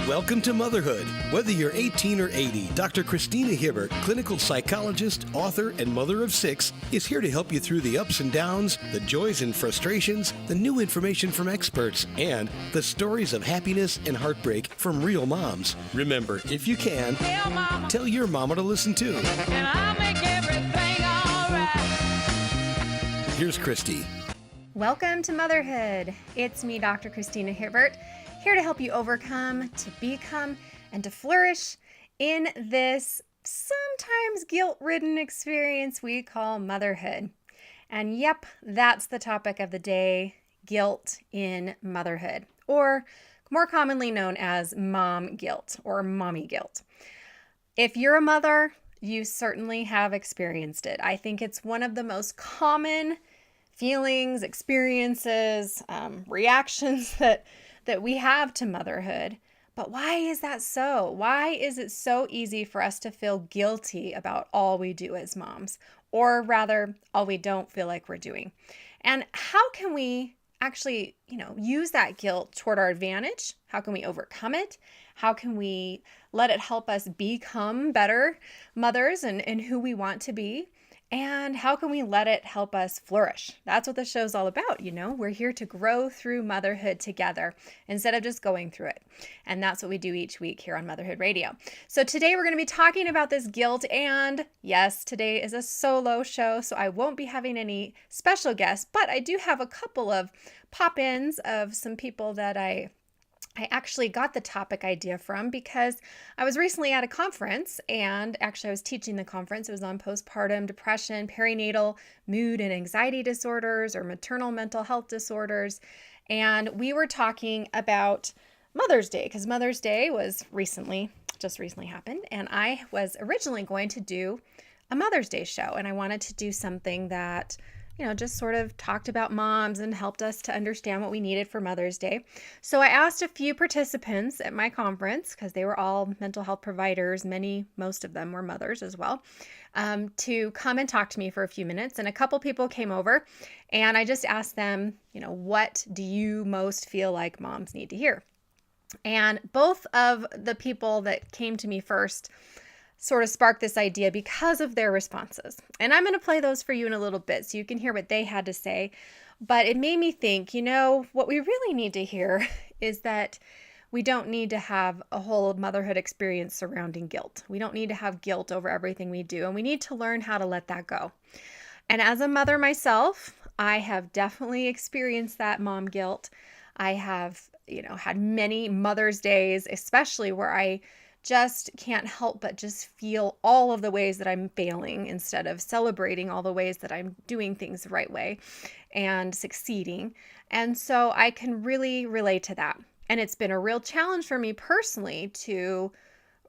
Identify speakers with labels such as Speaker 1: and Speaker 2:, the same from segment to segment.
Speaker 1: Welcome to Motherhood. Whether you're 18 or 80, Dr. Christina Hibbert, clinical psychologist, author, and mother of 6, is here to help you through the ups and downs, the joys and frustrations, the new information from experts, and the stories of happiness and heartbreak from real moms. Remember, if you can, tell your mama to listen too.
Speaker 2: And I'll make everything all right.
Speaker 1: Here's Christy.
Speaker 3: Welcome to Motherhood. It's me, Dr. Christina Hibbert, here to help you overcome, to become, and to flourish in this sometimes guilt-ridden experience we call motherhood. And yep, that's the topic of the day, guilt in motherhood, or more commonly known as mom guilt or mommy guilt. If you're a mother, you certainly have experienced it. I think it's one of the most common feelings, experiences, reactions that we have to motherhood. But why is that so? Why is it so easy for us to feel guilty about all we do as moms, or rather, all we don't feel like we're doing? And how can we actually, use that guilt toward our advantage? How can we overcome it? How can we let it help us become better mothers and who we want to be? And how can we let it help us flourish? That's what the show's all about, We're here to grow through motherhood together instead of just going through it. And that's what we do each week here on Motherhood Radio. So today we're going to be talking about this guilt. And yes, today is a solo show, so I won't be having any special guests, but I do have a couple of pop-ins of some people that I actually got the topic idea from because I was recently at a conference, and actually I was teaching the conference. It was on postpartum depression, perinatal mood and anxiety disorders, or maternal mental health disorders. And we were talking about Mother's Day, because Mother's Day was just recently happened. And I was originally going to do a Mother's Day show, and I wanted to do something that just sort of talked about moms and helped us to understand what we needed for Mother's Day. So I asked a few participants at my conference, because they were all mental health providers, most of them were mothers as well, to come and talk to me for a few minutes. And a couple people came over, and I just asked them, what do you most feel like moms need to hear? And both of the people that came to me first sort of sparked this idea because of their responses. And I'm going to play those for you in a little bit so you can hear what they had to say. But it made me think, what we really need to hear is that we don't need to have a whole motherhood experience surrounding guilt. We don't need to have guilt over everything we do, and we need to learn how to let that go. And as a mother myself, I have definitely experienced that mom guilt. I have, had many Mother's Days, especially where I just can't help but just feel all of the ways that I'm failing instead of celebrating all the ways that I'm doing things the right way and succeeding. And so I can really relate to that. And it's been a real challenge for me personally to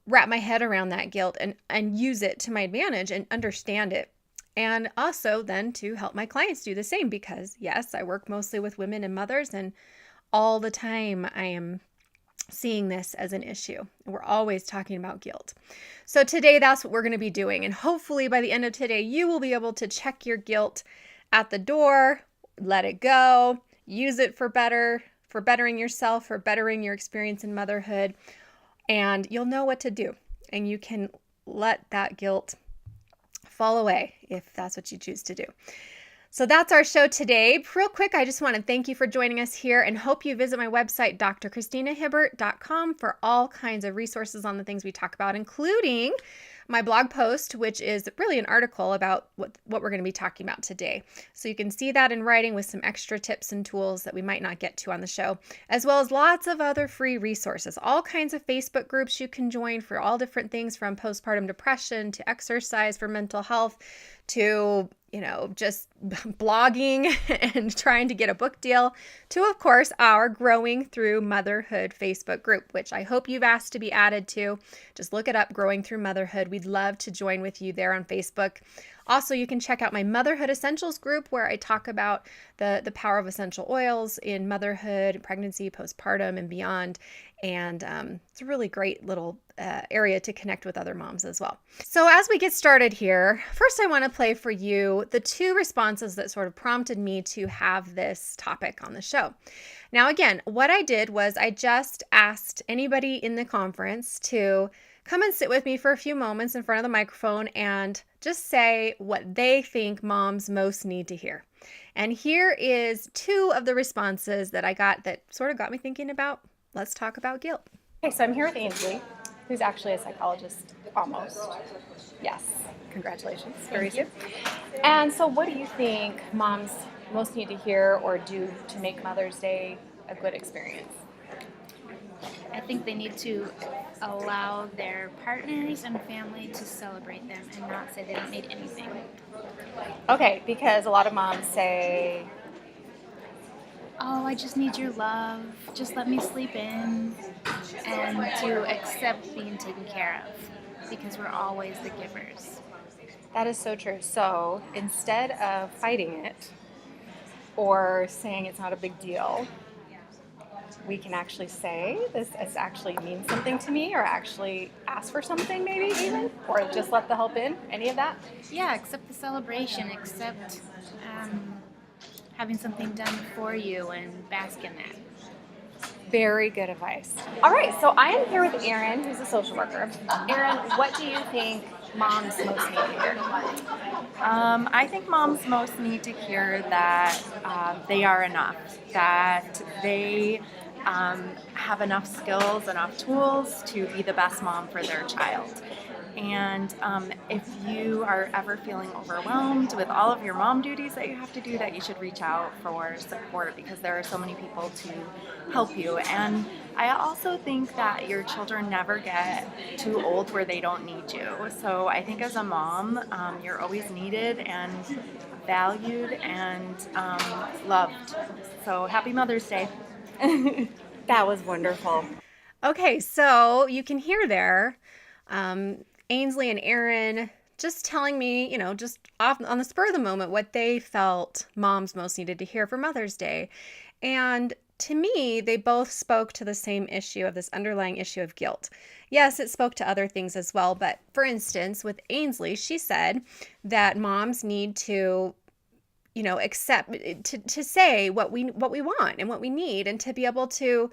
Speaker 3: wrap my head around that guilt and use it to my advantage and understand it. And also then to help my clients do the same, because yes, I work mostly with women and mothers, and all the time I am seeing this as an issue. We're always talking about guilt. So today that's what we're going to be doing. And hopefully by the end of today, you will be able to check your guilt at the door, let it go, use it for bettering yourself, for bettering your experience in motherhood. And you'll know what to do. And you can let that guilt fall away if that's what you choose to do. So that's our show today. Real quick, I just want to thank you for joining us here and hope you visit my website, drchristinahibbert.com, for all kinds of resources on the things we talk about, including my blog post, which is really an article about what we're going to be talking about today. So you can see that in writing with some extra tips and tools that we might not get to on the show, as well as lots of other free resources, all kinds of Facebook groups you can join for all different things, from postpartum depression to exercise for mental health to just blogging and trying to get a book deal, to, of course, our Growing Through Motherhood Facebook group, which I hope you've asked to be added to. Just look it up, Growing Through Motherhood. We'd love to join with you there on Facebook. Also, you can check out my Motherhood Essentials group where I talk about the power of essential oils in motherhood, pregnancy, postpartum, and beyond. And it's a really great little area to connect with other moms as well. So as we get started here, first I want to play for you the 2 responses that sort of prompted me to have this topic on the show. Now, again, what I did was I just asked anybody in the conference to come and sit with me for a few moments in front of the microphone and just say what they think moms most need to hear. And here is 2 of the responses that I got that sort of got me thinking about, let's talk about guilt. Okay, so I'm here with Ainsley, who's actually a psychologist, almost. Yes, congratulations, very soon. And so what do you think moms most need to hear or do to make Mother's Day a good experience?
Speaker 4: I think they need to allow their partners and family to celebrate them and not say they don't need anything.
Speaker 3: Okay, because a lot of moms say,
Speaker 4: Oh, I just need your love. Just let me sleep in. And to accept being taken care of because we're always the givers.
Speaker 3: that is so true. So instead of fighting it or saying it's not a big deal, we can actually say this actually means something to me, or actually ask for something maybe even, or just let the help in, any of that.
Speaker 4: Yeah, accept the celebration. Accept having something done for you and bask in that.
Speaker 3: Very good advice. All right, so I am here with Erin, who's a social worker. Erin, what do you think moms most need to hear?
Speaker 5: I think moms most need to hear that they are enough, that they have enough skills, enough tools to be the best mom for their child. And if you are ever feeling overwhelmed with all of your mom duties that you have to do, that you should reach out for support, because there are so many people to help you. And I also think that your children never get too old where they don't need you. So I think as a mom, you're always needed and valued and loved. So happy Mother's Day.
Speaker 3: That was wonderful. Okay, so you can hear there Ainsley and Erin just telling me, just off on the spur of the moment, what they felt moms most needed to hear for Mother's Day. And to me, they both spoke to the same issue of this underlying issue of guilt. Yes, it spoke to other things as well. But for instance, with Ainsley, she said that moms need to accept, to say what we want and what we need, and to be able to,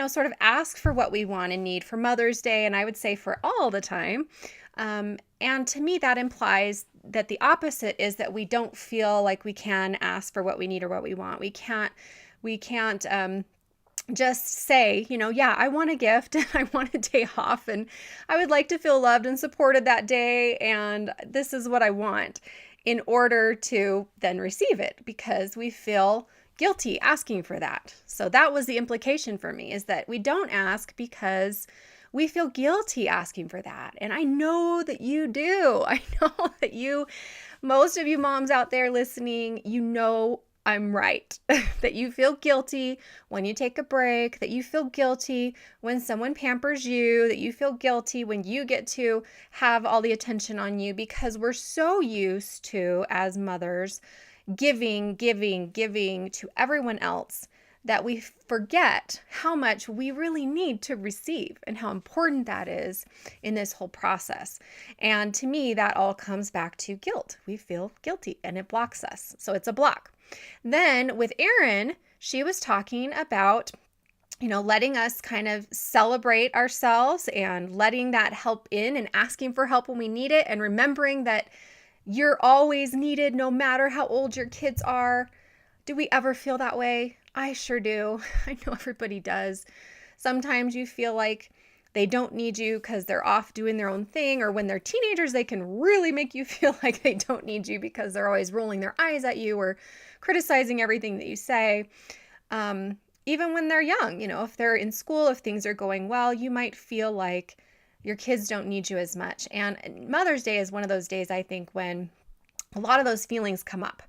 Speaker 3: sort of ask for what we want and need for Mother's Day, and I would say for all the time. And to me, that implies that the opposite is that we don't feel like we can ask for what we need or what we want. We can't just say, yeah, I want a gift and I want a day off and I would like to feel loved and supported that day, and this is what I want, in order to then receive it, because we feel guilty asking for that. So that was the implication for me, is that we don't ask because we feel guilty asking for that. And I know that you do. I know that most of you moms out there listening, I'm right. That you feel guilty when you take a break, that you feel guilty when someone pampers you, that you feel guilty when you get to have all the attention on you, because we're so used to, as mothers, giving to everyone else, that we forget how much we really need to receive and how important that is in this whole process. And to me, that all comes back to guilt. We feel guilty and it blocks us. So it's a block. Then with Erin, she was talking about, letting us kind of celebrate ourselves and letting that help in and asking for help when we need it, and remembering that you're always needed no matter how old your kids are. Do we ever feel that way? I sure do. I know everybody does. Sometimes you feel like they don't need you because they're off doing their own thing, or when they're teenagers, they can really make you feel like they don't need you because they're always rolling their eyes at you or criticizing everything that you say. Even when they're young, if they're in school, if things are going well, you might feel like your kids don't need you as much. And Mother's Day is one of those days, I think, when a lot of those feelings come up.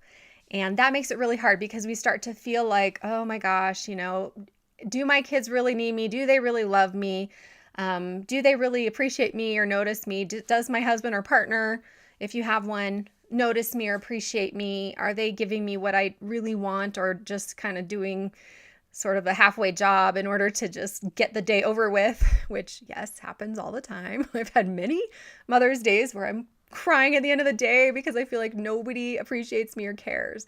Speaker 3: And that makes it really hard, because we start to feel like, oh my gosh, do my kids really need me? Do they really love me? Do they really appreciate me or notice me? Does my husband or partner, if you have one, notice me or appreciate me? Are they giving me what I really want, or just kind of doing sort of a halfway job in order to just get the day over with, which, yes, happens all the time. I've had many Mother's Days where I'm crying at the end of the day because I feel like nobody appreciates me or cares.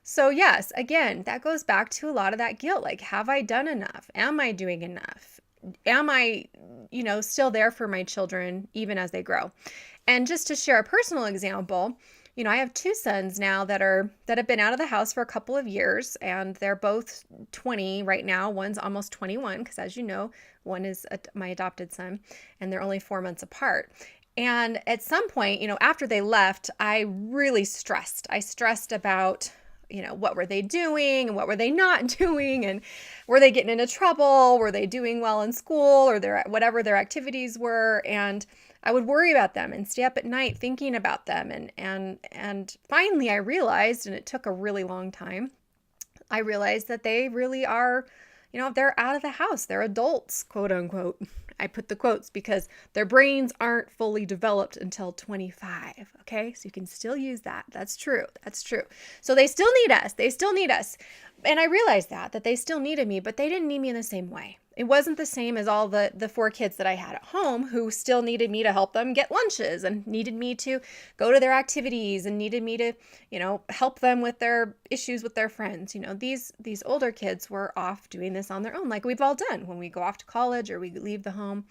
Speaker 3: So yes, again, that goes back to a lot of that guilt. Like, have I done enough? Am I doing enough? Am I, still there for my children even as they grow? And just to share a personal example, I have two sons now that have been out of the house for a couple of years, and they're both 20 right now. One's almost 21 because, as you know, one is my adopted son, and they're only 4 months apart. And at some point, after they left, I really stressed. I stressed about, what were they doing and what were they not doing, and were they getting into trouble? Were they doing well in school, or whatever their activities were? And I would worry about them and stay up at night thinking about them. And finally I realized, and it took a really long time, I realized that they really are, they're out of the house. They're adults, quote unquote. I put the quotes because their brains aren't fully developed until 25. Okay. So you can still use that. That's true. That's true. So they still need us. They still need us. And I realized that they still needed me, but they didn't need me in the same way. It wasn't the same as all the 4 kids that I had at home who still needed me to help them get lunches and needed me to go to their activities and needed me to, help them with their issues with their friends. These older kids were off doing this on their own, like we've all done when we go off to college or we leave the home,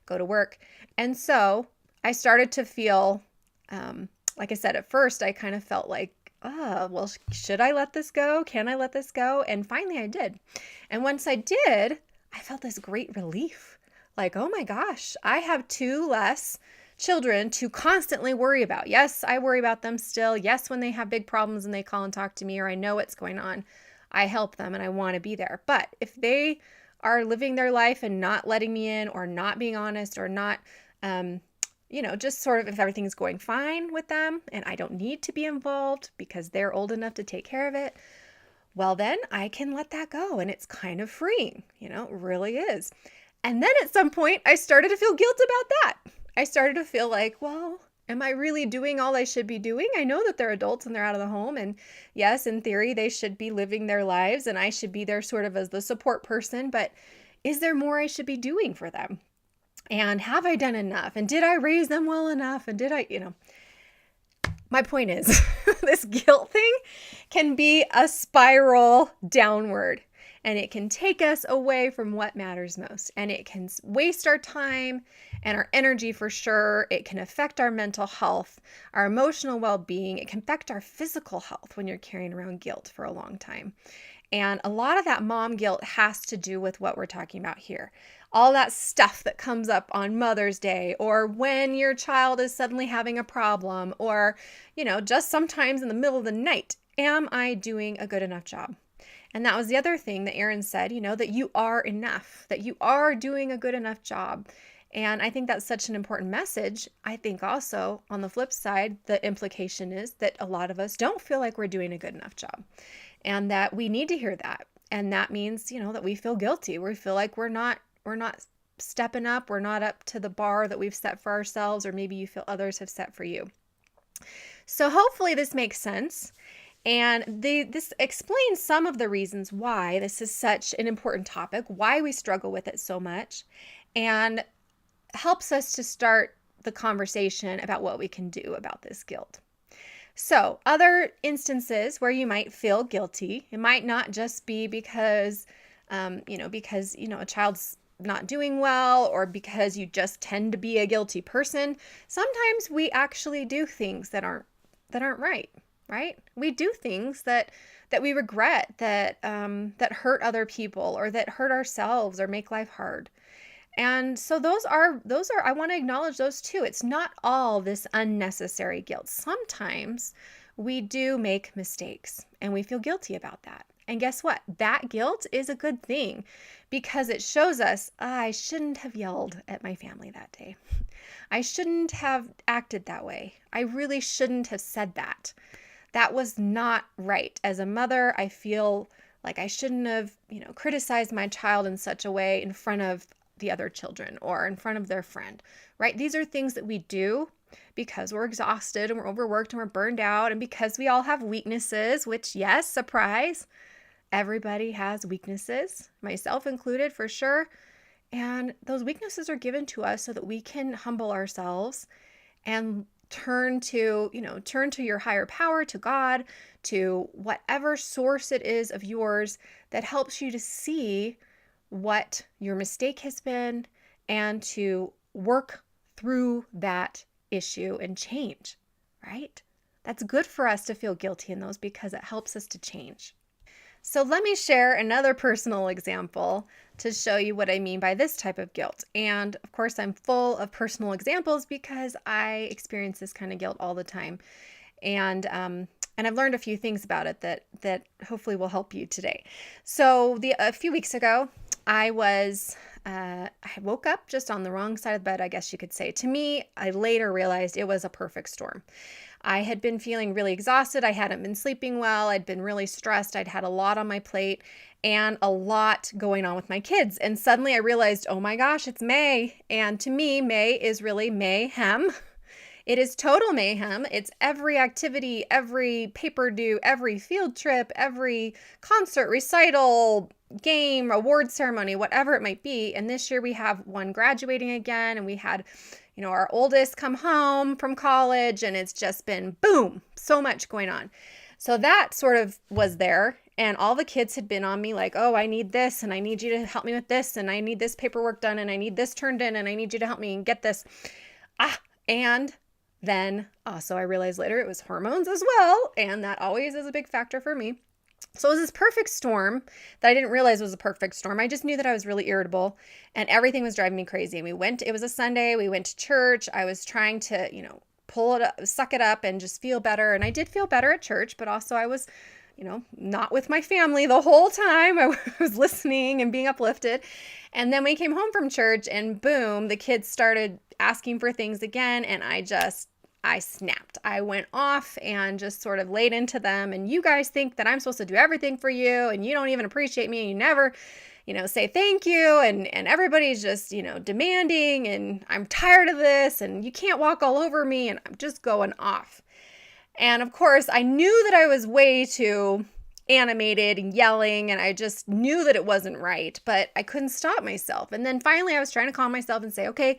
Speaker 3: go to work. And so I started to feel, like I said, at first, I kind of felt like, well, should I let this go? Can I let this go? And finally I did. And once I did, I felt this great relief. Like, oh my gosh, I have 2 less children to constantly worry about. Yes, I worry about them still. Yes, when they have big problems and they call and talk to me, or I know what's going on, I help them and I want to be there. But if they are living their life and not letting me in, or not being honest, or not, just sort of, if everything's going fine with them and I don't need to be involved because they're old enough to take care of it, well, then I can let that go. And it's kind of freeing, it really is. And then at some point, I started to feel guilt about that. I started to feel like, well, am I really doing all I should be doing? I know that they're adults and they're out of the home. And yes, in theory, they should be living their lives and I should be there sort of as the support person. But is there more I should be doing for them? And have I done enough? And did I raise them well enough? And did I, my point is, this guilt thing can be a spiral downward, and it can take us away from what matters most, and it can waste our time and our energy for sure. It can affect our mental health, our emotional well-being. It can affect our physical health when you're carrying around guilt for a long time. And a lot of that mom guilt has to do with what we're talking about here. All that stuff that comes up on Mother's Day, or when your child is suddenly having a problem, or, just sometimes in the middle of the night. Am I doing a good enough job? And that was the other thing that Aaron said, that you are enough, that you are doing a good enough job. And I think that's such an important message. I think also on the flip side, the implication is that a lot of us don't feel like we're doing a good enough job, and that we need to hear that. And that means, that we feel guilty. We feel like we're not stepping up. We're not up to the bar that we've set for ourselves, or maybe you feel others have set for you. So hopefully this makes sense. And this explains some of the reasons why this is such an important topic, why we struggle with it so much, and helps us to start the conversation about what we can do about this guilt. So other instances where you might feel guilty, it might not just be because a child's not doing well, or because you just tend to be a guilty person. Sometimes we actually do things that aren't right. Right? We do things that we regret, that hurt other people, or that hurt ourselves, or make life hard. And so those are, I want to acknowledge those too. It's not all this unnecessary guilt. Sometimes we do make mistakes and we feel guilty about that. And guess what? That guilt is a good thing, because it shows us, I shouldn't have yelled at my family that day. I shouldn't have acted that way. I really shouldn't have said that. That was not right. As a mother, I feel like I shouldn't have, criticized my child in such a way in front of the other children or in front of their friend, right? These are things that we do because we're exhausted and we're overworked and we're burned out, and because we all have weaknesses, which, yes, surprise, everybody has weaknesses, myself included for sure. And those weaknesses are given to us so that we can humble ourselves and turn to your higher power, to God, to whatever source it is of yours that helps you to see what your mistake has been and to work through that issue and change, right? That's good for us to feel guilty in those because it helps us to change. So let me share another personal example to show you what I mean by this type of guilt. And of course, I'm full of personal examples because I experience this kind of guilt all the time. And I've learned a few things about it that hopefully will help you today. So a few weeks ago, I woke up just on the wrong side of the bed, I guess you could say. To me, I later realized it was a perfect storm. I had been feeling really exhausted. I hadn't been sleeping well. I'd been really stressed. I'd had a lot on my plate and a lot going on with my kids. And suddenly I realized, oh my gosh, it's May. And to me, May is really mayhem. It is total mayhem. It's every activity, every paper due, every field trip, every concert, recital, game, award ceremony, whatever it might be. And this year we have one graduating again, and we had our oldest come home from college, and it's just been boom, so much going on. So that sort of was there, and all the kids had been on me like, oh, I need this, and I need you to help me with this, and I need this paperwork done, and I need this turned in, and I need you to help me and get this. And then also I realized later it was hormones as well, and that always is a big factor for me. So it was this perfect storm that I didn't realize was a perfect storm. I just knew that I was really irritable and everything was driving me crazy. And it was a Sunday, we went to church. I was trying to, pull it up, suck it up and just feel better. And I did feel better at church, but also I was, not with my family the whole time. I was listening and being uplifted. And then we came home from church and boom, the kids started asking for things again. And I snapped. I went off and just sort of laid into them. And you guys think that I'm supposed to do everything for you and you don't even appreciate me and you never, say thank you. And everybody's just, demanding and I'm tired of this and you can't walk all over me and I'm just going off. And of course, I knew that I was way too animated and yelling and I just knew that it wasn't right, but I couldn't stop myself. And then finally I was trying to calm myself and say, okay,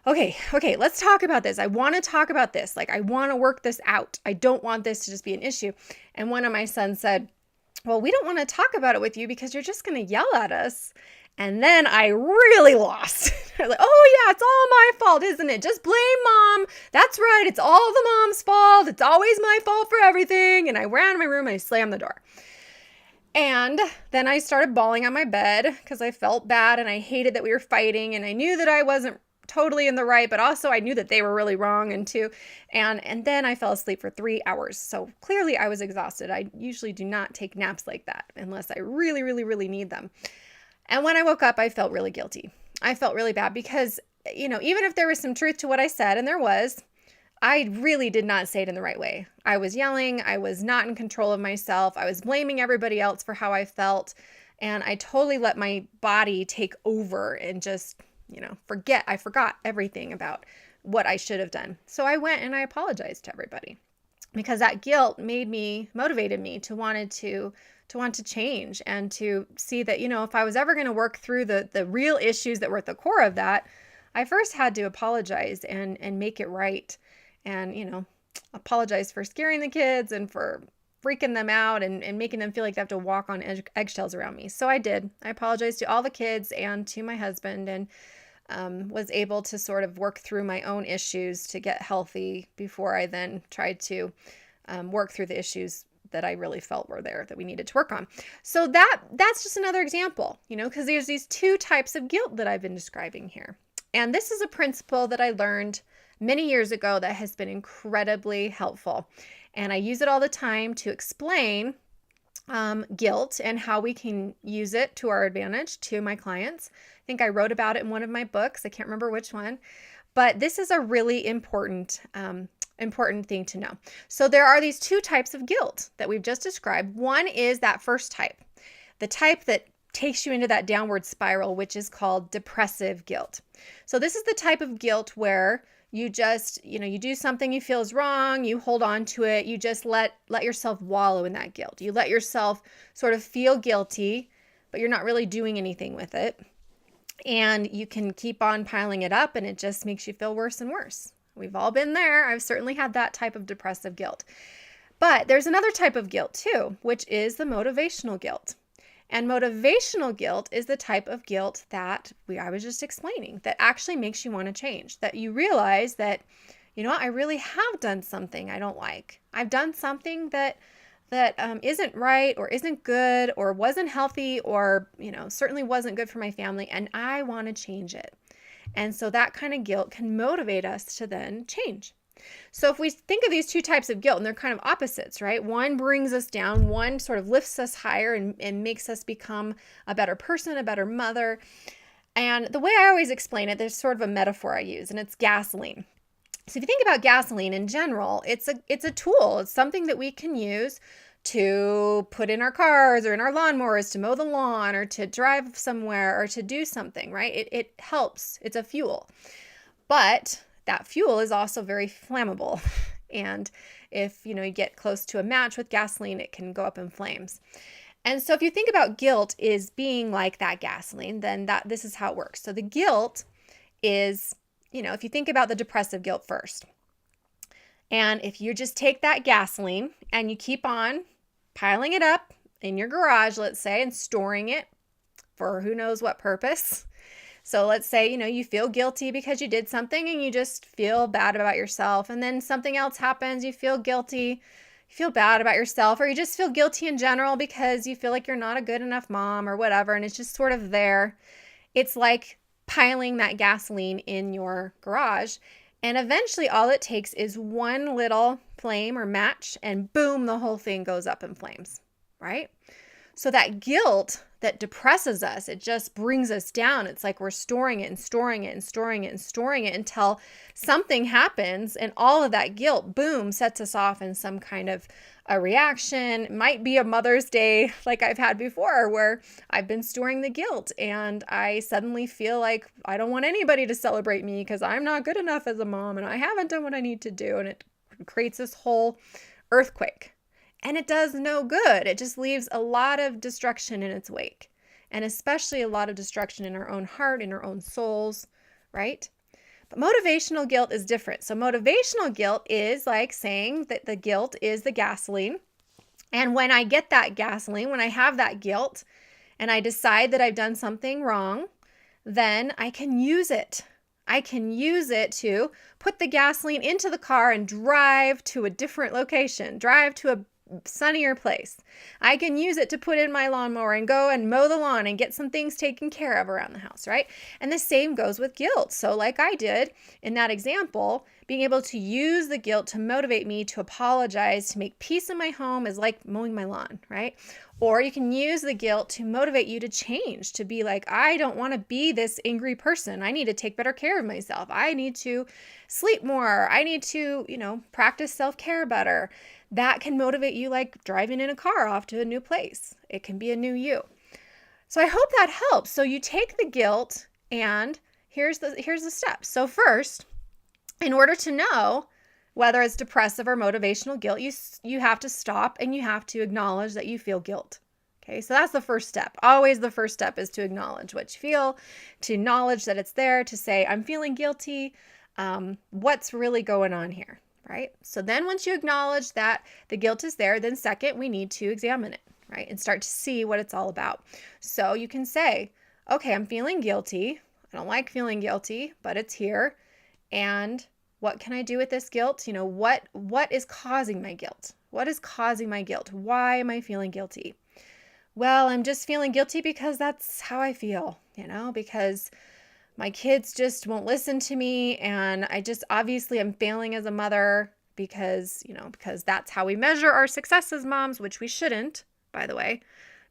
Speaker 3: let's talk about this. I want to talk about this. Like, I want to work this out. I don't want this to just be an issue. And one of my sons said, well, we don't want to talk about it with you because you're just going to yell at us. And then I really lost. I was like, oh yeah, it's all my fault, isn't it? Just blame mom. That's right. It's all the mom's fault. It's always my fault for everything. And I ran to my room and I slammed the door. And then I started bawling on my bed because I felt bad and I hated that we were fighting and I knew that I wasn't totally in the right, but also I knew that they were really wrong and then I fell asleep for 3 hours. So clearly I was exhausted. I usually do not take naps like that unless I really, really, really need them. And when I woke up, I felt really guilty. I felt really bad because, even if there was some truth to what I said, and there was, I really did not say it in the right way. I was yelling. I was not in control of myself. I was blaming everybody else for how I felt. And I totally let my body take over and just I forgot everything about what I should have done. So I went and I apologized to everybody because that guilt motivated me to want to change and to see that, if I was ever going to work through the real issues that were at the core of that, I first had to apologize and make it right. And, apologize for scaring the kids and for freaking them out and making them feel like they have to walk on eggshells around me. So I did. I apologized to all the kids and to my husband and was able to sort of work through my own issues to get healthy before I then tried to work through the issues that I really felt were there that we needed to work on. So that's just another example, because there's these two types of guilt that I've been describing here. And this is a principle that I learned many years ago that has been incredibly helpful. And I use it all the time to explain guilt and how we can use it to our advantage to my clients. I think I wrote about it in one of my books. I can't remember which one, but this is a really important thing to know. So there are these two types of guilt that we've just described. One is that first type, the type that takes you into that downward spiral, which is called depressive guilt. So this is the type of guilt where You just, you do something you feel is wrong, you hold on to it, you just let yourself wallow in that guilt. You let yourself sort of feel guilty, but you're not really doing anything with it. And you can keep on piling it up and it just makes you feel worse and worse. We've all been there. I've certainly had that type of depressive guilt. But there's another type of guilt too, which is the motivational guilt. And motivational guilt is the type of guilt that I was just explaining, that actually makes you want to change, that you realize that, I really have done something I don't like. I've done something that isn't right or isn't good or wasn't healthy or, certainly wasn't good for my family, and I want to change it. And so that kind of guilt can motivate us to then change. So if we think of these two types of guilt, and they're kind of opposites, right? One brings us down, one sort of lifts us higher and makes us become a better person, a better mother. And the way I always explain it, there's sort of a metaphor I use, and it's gasoline. So if you think about gasoline in general, it's a tool. It's something that we can use to put in our cars or in our lawnmowers to mow the lawn or to drive somewhere or to do something, right? It helps. It's a fuel. But that fuel is also very flammable. And if, you get close to a match with gasoline, it can go up in flames. And so if you think about guilt is being like that gasoline, then this is how it works. So the guilt is, if you think about the depressive guilt first, and if you just take that gasoline and you keep on piling it up in your garage, let's say, and storing it for who knows what purpose. So let's say, you feel guilty because you did something and you just feel bad about yourself. And then something else happens, you feel guilty, you feel bad about yourself, or you just feel guilty in general because you feel like you're not a good enough mom or whatever. And it's just sort of there. It's like piling that gasoline in your garage. And eventually all it takes is one little flame or match and boom, the whole thing goes up in flames, right? So that guilt that depresses us, it just brings us down. It's like we're storing it and storing it and storing it and storing it until something happens and all of that guilt, boom, sets us off in some kind of a reaction. It might be a Mother's Day like I've had before where I've been storing the guilt and I suddenly feel like I don't want anybody to celebrate me because I'm not good enough as a mom and I haven't done what I need to do. And it creates this whole earthquake. And it does no good. It just leaves a lot of destruction in its wake. And especially a lot of destruction in our own heart, in our own souls, right? But motivational guilt is different. So motivational guilt is like saying that the guilt is the gasoline. And when I get that gasoline, when I have that guilt, and I decide that I've done something wrong, then I can use it. I can use it to put the gasoline into the car and drive to a different location, drive to a sunnier place. I can use it to put in my lawnmower and go and mow the lawn and get some things taken care of around the house, right? And the same goes with guilt. So like I did in that example, being able to use the guilt to motivate me to apologize, to make peace in my home is like mowing my lawn, right? Or you can use the guilt to motivate you to change, to be like, I don't want to be this angry person. I need to take better care of myself. I need to sleep more. I need to, practice self-care better. That can motivate you like driving in a car off to a new place. It can be a new you. So I hope that helps. So you take the guilt and here's the steps. So first, in order to know whether it's depressive or motivational guilt, you have to stop and you have to acknowledge that you feel guilt. Okay, so that's the first step. Always the first step is to acknowledge what you feel, to acknowledge that it's there, to say, I'm feeling guilty. What's really going on here? Right? So then once you acknowledge that the guilt is there, then second, we need to examine it, right? And start to see what it's all about. So you can say, okay, I'm feeling guilty. I don't like feeling guilty, but it's here. And what can I do with this guilt? What is causing my guilt? What is causing my guilt? Why am I feeling guilty? Well, I'm just feeling guilty because that's how I feel, because my kids just won't listen to me. And obviously I'm failing as a mother because that's how we measure our success as moms, which we shouldn't, by the way,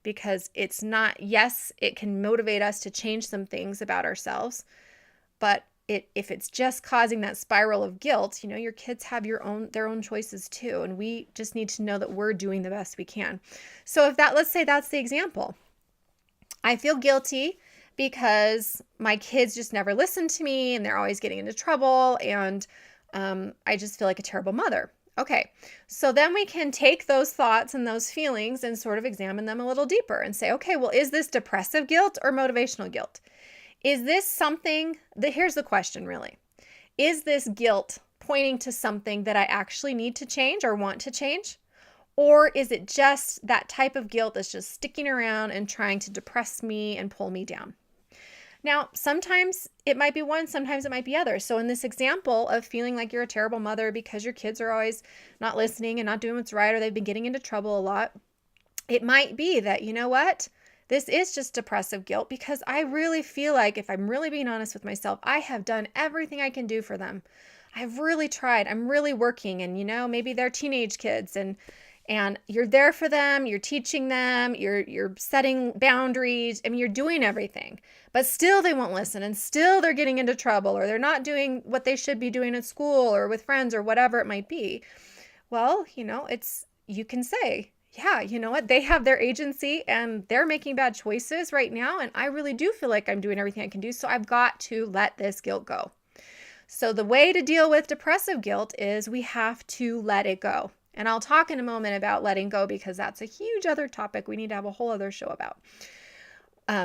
Speaker 3: because it's not, yes, it can motivate us to change some things about ourselves, but if it's just causing that spiral of guilt, your kids have their own choices too. And we just need to know that we're doing the best we can. So let's say that's the example. I feel guilty because my kids just never listen to me and they're always getting into trouble, and I just feel like a terrible mother. Okay, so then we can take those thoughts and those feelings and sort of examine them a little deeper and say, okay, well, is this depressive guilt or motivational guilt? Is this something that, here's the question really, is this guilt pointing to something that I actually need to change or want to change? Or is it just that type of guilt that's just sticking around and trying to depress me and pull me down? Now, sometimes it might be one, sometimes it might be other. So in this example of feeling like you're a terrible mother because your kids are always not listening and not doing what's right, or they've been getting into trouble a lot, it might be that, you know what? This is just depressive guilt because I really feel like, if I'm really being honest with myself, I have done everything I can do for them. I've really tried. I'm really working, and maybe they're teenage kids, and you're there for them, you're teaching them, you're setting boundaries. I mean, you're doing everything, but still they won't listen, and still they're getting into trouble, or they're not doing what they should be doing at school or with friends or whatever it might be. Well, you can say, yeah, you know what? They have their agency and they're making bad choices right now, and I really do feel like I'm doing everything I can do, so I've got to let this guilt go. So the way to deal with depressive guilt is we have to let it go. And I'll talk in a moment about letting go, because that's a huge other topic we need to have a whole other show about,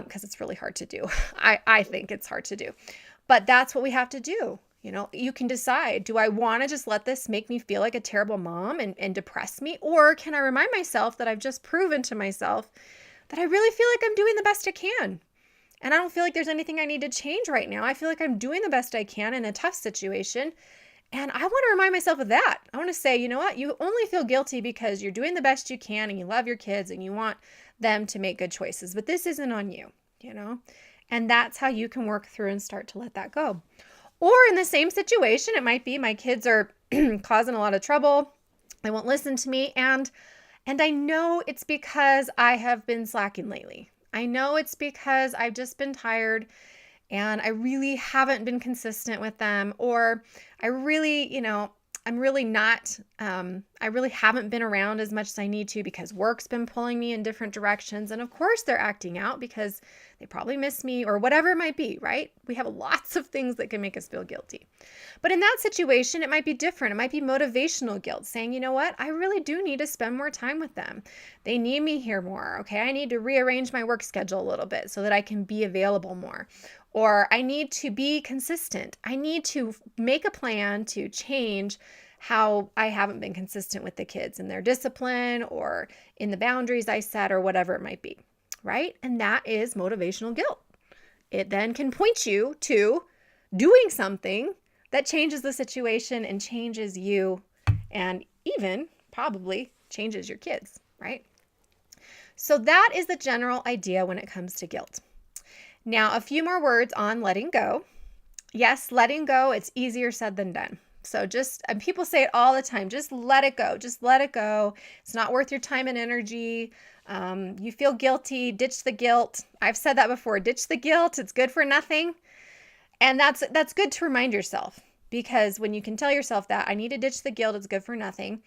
Speaker 3: because it's really hard to do. I think it's hard to do. But that's what we have to do. You can decide, do I want to just let this make me feel like a terrible mom and depress me? Or can I remind myself that I've just proven to myself that I really feel like I'm doing the best I can? And I don't feel like there's anything I need to change right now. I feel like I'm doing the best I can in a tough situation. And I want to remind myself of that. I want to say, you know what? You only feel guilty because you're doing the best you can and you love your kids and you want them to make good choices. But this isn't on you, And that's how you can work through and start to let that go. Or in the same situation, it might be my kids are causing a lot of trouble. They won't listen to me. And I know it's because I have been slacking lately. I know it's because I've just been tired and I really haven't been consistent with them, or I really, I'm really not, I really haven't been around as much as I need to because work's been pulling me in different directions. And of course they're acting out because they probably miss me or whatever it might be, right? We have lots of things that can make us feel guilty. But in that situation, it might be different. It might be motivational guilt, saying, you know what? I really do need to spend more time with them. They need me here more. Okay. I need to rearrange my work schedule a little bit so that I can be available more. Or I need to be consistent. I need to make a plan to change how I haven't been consistent with the kids in their discipline or in the boundaries I set or whatever it might be, right? And that is motivational guilt. It then can point you to doing something that changes the situation and changes you, and even probably changes your kids, right? So that is the general idea when it comes to guilt. Now, a few more words on letting go. Yes, letting go, it's easier said than done. So and people say it all the time, just let it go. Just let it go. It's not worth your time and energy. You feel guilty, ditch the guilt. I've said that before, ditch the guilt. It's good for nothing. And that's good to remind yourself, because when you can tell yourself that I need to ditch the guilt, it's good for nothing.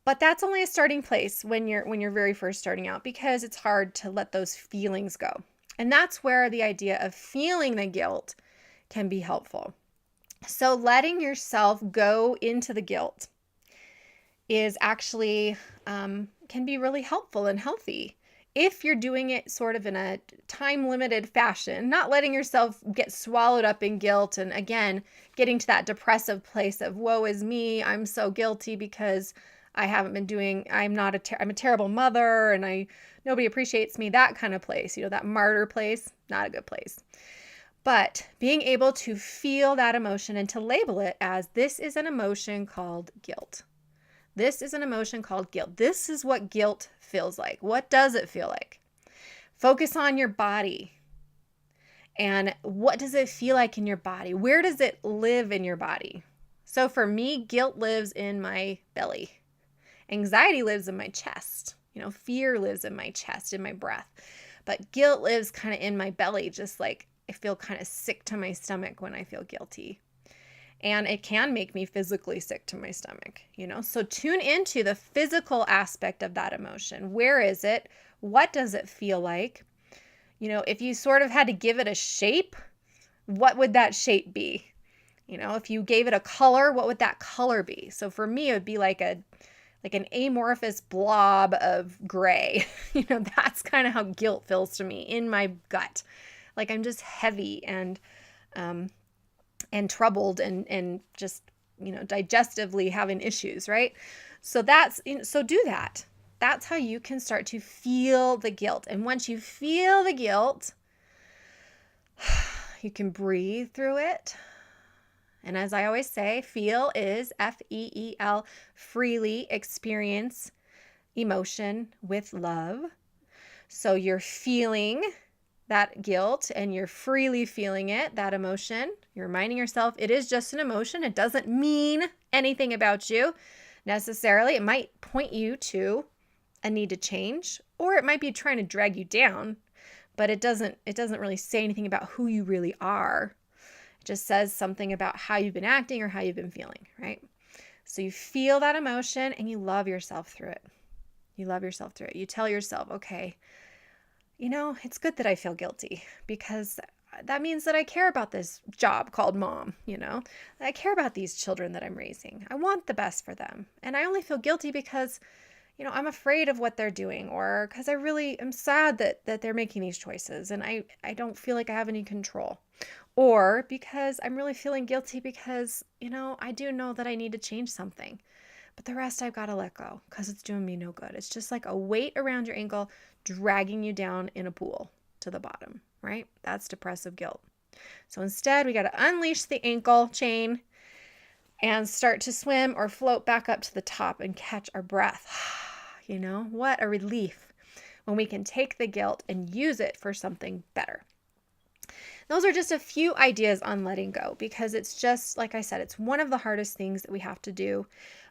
Speaker 3: But that's only a starting place when you're very first starting out, because it's hard to let those feelings go. And that's where the idea of feeling the guilt can be helpful. So letting yourself go into the guilt is actually can be really helpful and healthy if you're doing it sort of in a time-limited fashion, not letting yourself get swallowed up in guilt and, again, getting to that depressive place of woe is me, I'm so guilty because I haven't been doing, I'm a terrible mother and nobody appreciates me, that kind of place, that martyr place, not a good place. But being able to feel that emotion and to label it as, this is an emotion called guilt. This is an emotion called guilt. This is what guilt feels like. What does it feel like? Focus on your body. And what does it feel like in your body? Where does it live in your body? So for me, guilt lives in my belly. Anxiety lives in my chest. Fear lives in my chest, in my breath. But guilt lives kind of in my belly, just like I feel kind of sick to my stomach when I feel guilty. And it can make me physically sick to my stomach, So tune into the physical aspect of that emotion. Where is it? What does it feel like? If you sort of had to give it a shape, what would that shape be? If you gave it a color, what would that color be? So for me, it would be like an amorphous blob of gray. That's kind of how guilt feels to me in my gut. Like I'm just heavy and troubled and just, digestively having issues, right? So so do that. That's how you can start to feel the guilt. And once you feel the guilt, you can breathe through it. And as I always say, feel is F-E-E-L, freely experience emotion with love. So you're feeling that guilt and you're freely feeling it, that emotion. You're reminding yourself it is just an emotion. It doesn't mean anything about you necessarily. It might point you to a need to change, or it might be trying to drag you down, but it doesn't really say anything about who you really are. It just says something about how you've been acting or how you've been feeling, right? So you feel that emotion and you love yourself through it. You love yourself through it. You tell yourself, okay, it's good that I feel guilty because that means that I care about this job called mom, I care about these children that I'm raising. I want the best for them. And I only feel guilty because, I'm afraid of what they're doing, or because I really am sad that they're making these choices and I don't feel like I have any control. Or because I'm really feeling guilty because, I do know that I need to change something. But the rest I've got to let go because it's doing me no good. It's just like a weight around your ankle dragging you down in a pool to the bottom, right? That's depressive guilt. So instead, we got to unleash the ankle chain and start to swim or float back up to the top and catch our breath. What a relief when we can take the guilt and use it for something better. Those are just a few ideas on letting go because it's just, like I said, it's one of the hardest things that we have to do.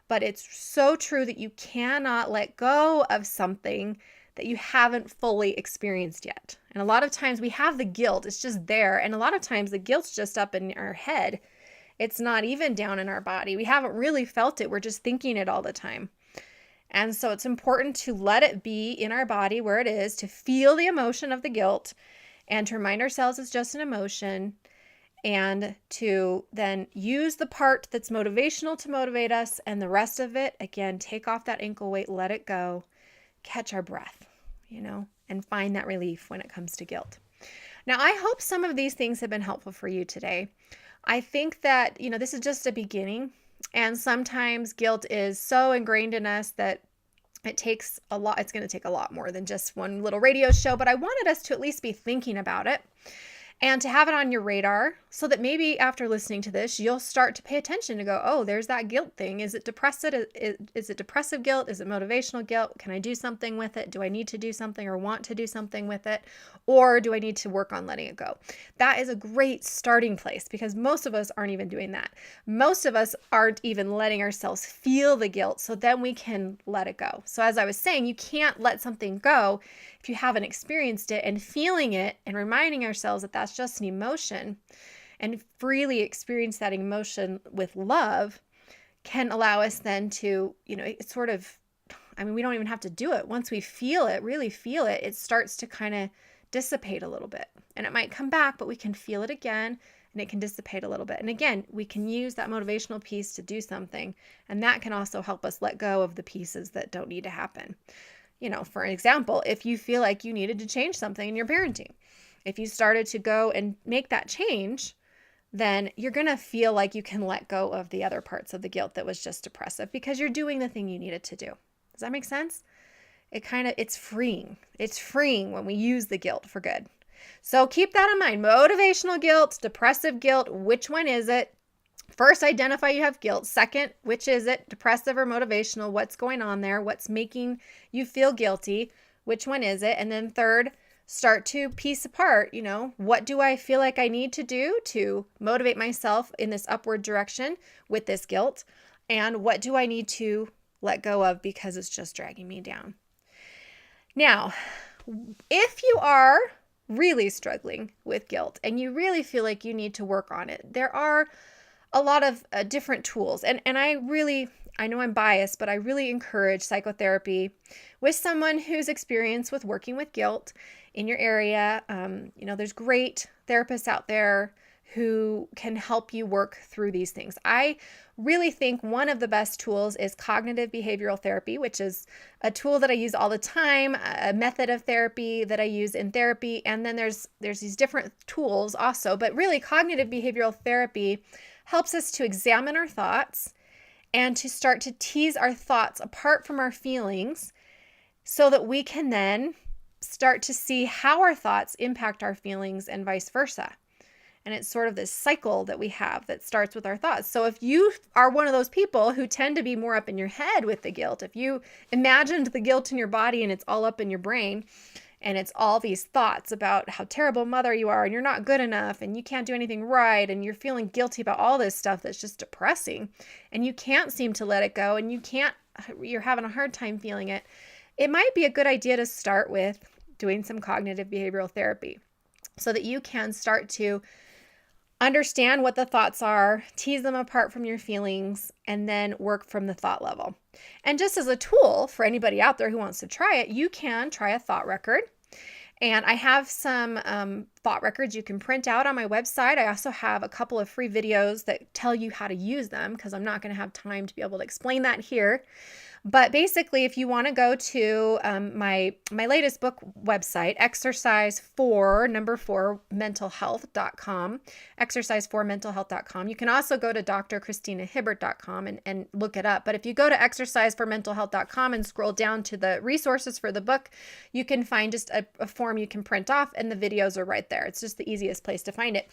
Speaker 3: But it's so true that you cannot let go of something that you haven't fully experienced yet. And a lot of times we have the guilt, it's just there. And a lot of times the guilt's just up in our head. It's not even down in our body. We haven't really felt it. We're just thinking it all the time. And so it's important to let it be in our body where it is, to feel the emotion of the guilt and to remind ourselves it's just an emotion, and to then use the part that's motivational to motivate us, and the rest of it, again, take off that ankle weight, let it go, catch our breath, and find that relief when it comes to guilt. Now, I hope some of these things have been helpful for you today. I think that, this is just a beginning, and sometimes guilt is so ingrained in us that it takes a lot. It's going to take a lot more than just one little radio show, but I wanted us to at least be thinking about it and to have it on your radar so that maybe after listening to this, you'll start to pay attention to go, oh, there's that guilt thing. Is it depressive? Is it depressive guilt? Is it motivational guilt? Can I do something with it? Do I need to do something or want to do something with it? Or do I need to work on letting it go? That is a great starting place because most of us aren't even doing that. Most of us aren't even letting ourselves feel the guilt so then we can let it go. So as I was saying, you can't let something go if you haven't experienced it, and feeling it and reminding ourselves that that's just an emotion and freely experience that emotion with love can allow us then to, it's sort of, we don't even have to do it. Once we feel it, really feel it, it starts to kind of dissipate a little bit. And it might come back, but we can feel it again and it can dissipate a little bit. And again, we can use that motivational piece to do something. And that can also help us let go of the pieces that don't need to happen. For example, if you feel like you needed to change something in your parenting, if you started to go and make that change, then you're going to feel like you can let go of the other parts of the guilt that was just depressive because you're doing the thing you needed to do. Does that make sense? It's freeing. It's freeing when we use the guilt for good. So keep that in mind. Motivational guilt, depressive guilt, which one is it? First, identify you have guilt. Second, which is it? Depressive or motivational? What's going on there? What's making you feel guilty? Which one is it? And then third, start to piece apart, what do I feel like I need to do to motivate myself in this upward direction with this guilt? And what do I need to let go of because it's just dragging me down? Now, if you are really struggling with guilt and you really feel like you need to work on it, there are a lot of different tools. And I know I'm biased, but I really encourage psychotherapy with someone who's experienced with working with guilt. in your area. There's great therapists out there who can help you work through these things. I really think one of the best tools is cognitive behavioral therapy, which is a tool that I use all the time, a method of therapy that I use in therapy. And then there's these different tools also, but really cognitive behavioral therapy helps us to examine our thoughts and to start to tease our thoughts apart from our feelings so that we can then start to see how our thoughts impact our feelings and vice versa. And it's sort of this cycle that we have that starts with our thoughts. So if you are one of those people who tend to be more up in your head with the guilt, if you imagined the guilt in your body and it's all up in your brain, and it's all these thoughts about how terrible mother you are and you're not good enough and you can't do anything right and you're feeling guilty about all this stuff that's just depressing and you can't seem to let it go and you're having a hard time feeling it, it might be a good idea to start with doing some cognitive behavioral therapy so that you can start to understand what the thoughts are, tease them apart from your feelings, and then work from the thought level. And just as a tool for anybody out there who wants to try it, you can try a thought record. And I have some thought records you can print out on my website. I also have a couple of free videos that tell you how to use them because I'm not going to have time to be able to explain that here. But basically, if you want to go to my latest book website, exercise4mentalhealth.com, exercise4mentalhealth.com. You can also go to drchristinahibbert.com and look it up. But if you go to exercise4mentalhealth.com and scroll down to the resources for the book, you can find just a form you can print off, and the videos are right there. It's just the easiest place to find it.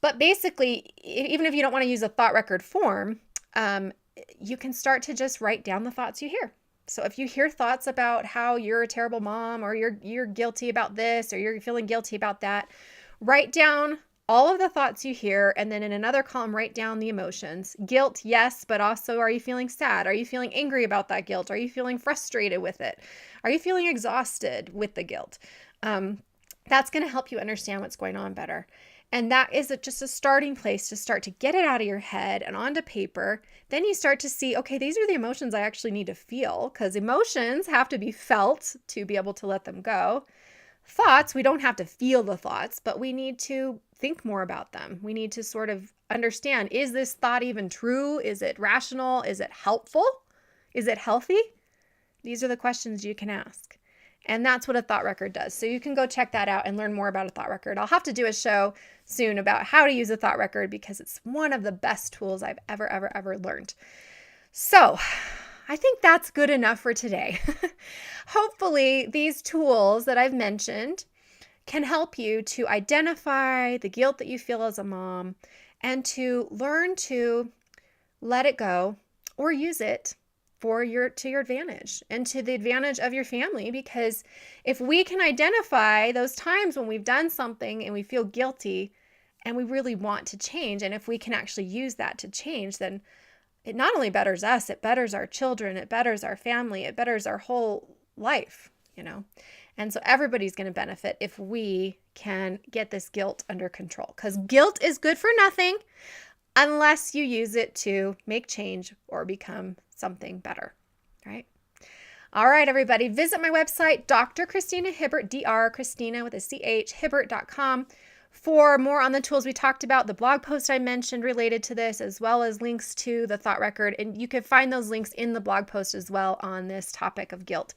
Speaker 3: But basically, even if you don't want to use a thought record form, you can start to just write down the thoughts you hear. So if you hear thoughts about how you're a terrible mom or you're guilty about this or you're feeling guilty about that, write down all of the thoughts you hear, and then in another column, write down the emotions. Guilt, yes, but also are you feeling sad? Are you feeling angry about that guilt? Are you feeling frustrated with it? Are you feeling exhausted with the guilt? That's going to help you understand what's going on better. And that is just a starting place to start to get it out of your head and onto paper. Then you start to see, okay, these are the emotions I actually need to feel, because emotions have to be felt to be able to let them go. Thoughts, we don't have to feel the thoughts, but we need to think more about them. We need to sort of understand, is this thought even true? Is it rational? Is it helpful? Is it healthy? These are the questions you can ask. And that's what a thought record does. So you can go check that out and learn more about a thought record. I'll have to do a show soon about how to use a thought record because it's one of the best tools I've ever learned. So I think that's good enough for today. Hopefully these tools that I've mentioned can help you to identify the guilt that you feel as a mom and to learn to let it go or use it to your advantage and to the advantage of your family. Because if we can identify those times when we've done something and we feel guilty and we really want to change, and if we can actually use that to change, then it not only betters us, it betters our children, it betters our family, it betters our whole life, And so everybody's going to benefit if we can get this guilt under control, because guilt is good for nothing unless you use it to make change or become something better, right? All right, everybody, visit my website, Dr. Christina Hibbert, Dr. Christina with a CH, Hibbert.com, for more on the tools we talked about, the blog post I mentioned related to this, as well as links to the thought record. And you can find those links in the blog post as well on this topic of guilt.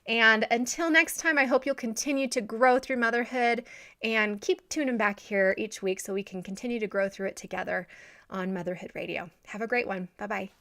Speaker 3: And until next time, I hope you'll continue to grow through motherhood and keep tuning back here each week so we can continue to grow through it together on Motherhood Radio. Have a great one. Bye-bye.